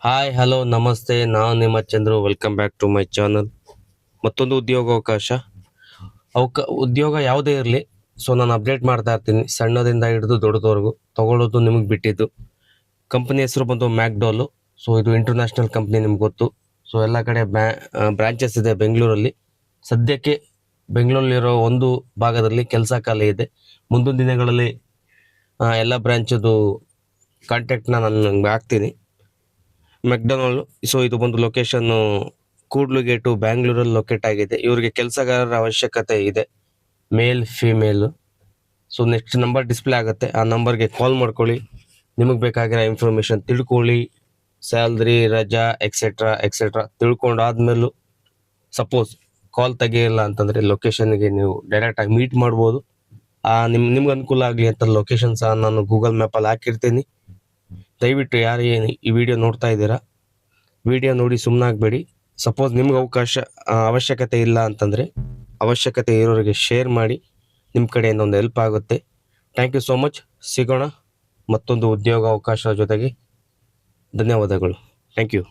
Hi hello ನಮಸ್ತೆ, ನಾನು ನಿಮ್ಮ Chandru. Welcome back to my channel. ಮತ್ತೊಂದು ಉದ್ಯೋಗಾವಕಾಶ. ಉದ್ಯೋಗ ಯಾವುದೇ ಇರಲಿ, ಸೊ ನಾನು ಅಪ್ಡೇಟ್ ಮಾಡ್ತಾ ಇರ್ತೀನಿ. ಸಣ್ಣದಿಂದ ಹಿಡಿದು ದೊಡ್ಡದವರೆಗೂ ತಗೊಳ್ಳೋದು ನಿಮಗೆ ಬಿಟ್ಟಿದ್ದು. ಕಂಪನಿ ಹೆಸರು ಬಂದು ಮ್ಯಾಕ್ಡೋಲು. ಸೊ ಇದು ಇಂಟರ್ನ್ಯಾಷನಲ್ ಕಂಪ್ನಿ, ನಿಮ್ಗೆ ಗೊತ್ತು. ಸೊ ಎಲ್ಲ ಕಡೆ ಬ್ರಾಂಚಸ್ ಇದೆ ಬೆಂಗಳೂರಲ್ಲಿ. ಸದ್ಯಕ್ಕೆ ಬೆಂಗಳೂರಲ್ಲಿರೋ ಒಂದು ಭಾಗದಲ್ಲಿ ಕೆಲಸ ಖಾಲಿ ಇದೆ. ಮುಂದಿನ ದಿನಗಳಲ್ಲಿ ಎಲ್ಲ ಬ್ರಾಂಚದು ಕಾಂಟ್ಯಾಕ್ಟ್ನ ನಾನು ನಿಮ್ಗೆ ಹಾಕ್ತೀನಿ. ಮೆಕ್ಡೊನಾಲ್ಡ್. ಸೊ ಇದು ಬಂದು ಲೊಕೇಶನ್ ಕೂಡ್ಲುಗೇಟು, ಬ್ಯಾಂಗ್ಳೂರಲ್ಲಿ ಲೊಕೇಟ್ ಆಗಿದೆ. ಇವರಿಗೆ ಕೆಲಸಗಾರರ ಅವಶ್ಯಕತೆ ಇದೆ, ಮೇಲ್ female. So next number display ಆಗುತ್ತೆ, ಆ ನಂಬರ್ಗೆ ಕಾಲ್ ಮಾಡ್ಕೊಳ್ಳಿ. ನಿಮಗೆ ಬೇಕಾಗಿರೋ ಇನ್ಫಾರ್ಮೇಷನ್ ತಿಳ್ಕೊಳ್ಳಿ, ಸ್ಯಾಲ್ರಿ, ರಜಾ ಎಕ್ಸೆಟ್ರಾ ತಿಳ್ಕೊಂಡಾದ್ಮೇಲೂ ಸಪೋಸ್ ಕಾಲ್ ತೆಗಿಯಿಲ್ಲ ಅಂತಂದರೆ ಲೊಕೇಶನ್ಗೆ ನೀವು ಡೈರೆಕ್ಟಾಗಿ ಮೀಟ್ ಮಾಡ್ಬೋದು. ನಿಮ್ಗೆ ಅನುಕೂಲ ಆಗಲಿ ಅಂತ ಲೊಕೇಶನ್ ಸಹ ನಾನು ಗೂಗಲ್ ಮ್ಯಾಪಲ್ಲಿ ಹಾಕಿರ್ತೀನಿ. ದಯವಿಟ್ಟು ಯಾರು ಈ ವಿಡಿಯೋ ನೋಡ್ತಾ ಇದ್ದೀರಾ, ವಿಡಿಯೋ ನೋಡಿ ಸುಮ್ಮನಾಗಬೇಡಿ. ಸಪೋಸ್ ನಿಮ್ಗೆ ಅವಶ್ಯಕತೆ ಇಲ್ಲ ಅಂತಂದರೆ ಅವಶ್ಯಕತೆ ಇರೋರಿಗೆ ಶೇರ್ ಮಾಡಿ. ನಿಮ್ಮ ಕಡೆಯಿಂದ ಒಂದು ಹೆಲ್ಪ್ ಆಗುತ್ತೆ. Thank you so much. ಸಿಗೋಣ ಮತ್ತೊಂದು ಉದ್ಯೋಗ ಅವಕಾಶ ಜೊತೆಗೆ. ಧನ್ಯವಾದಗಳು. Thank you.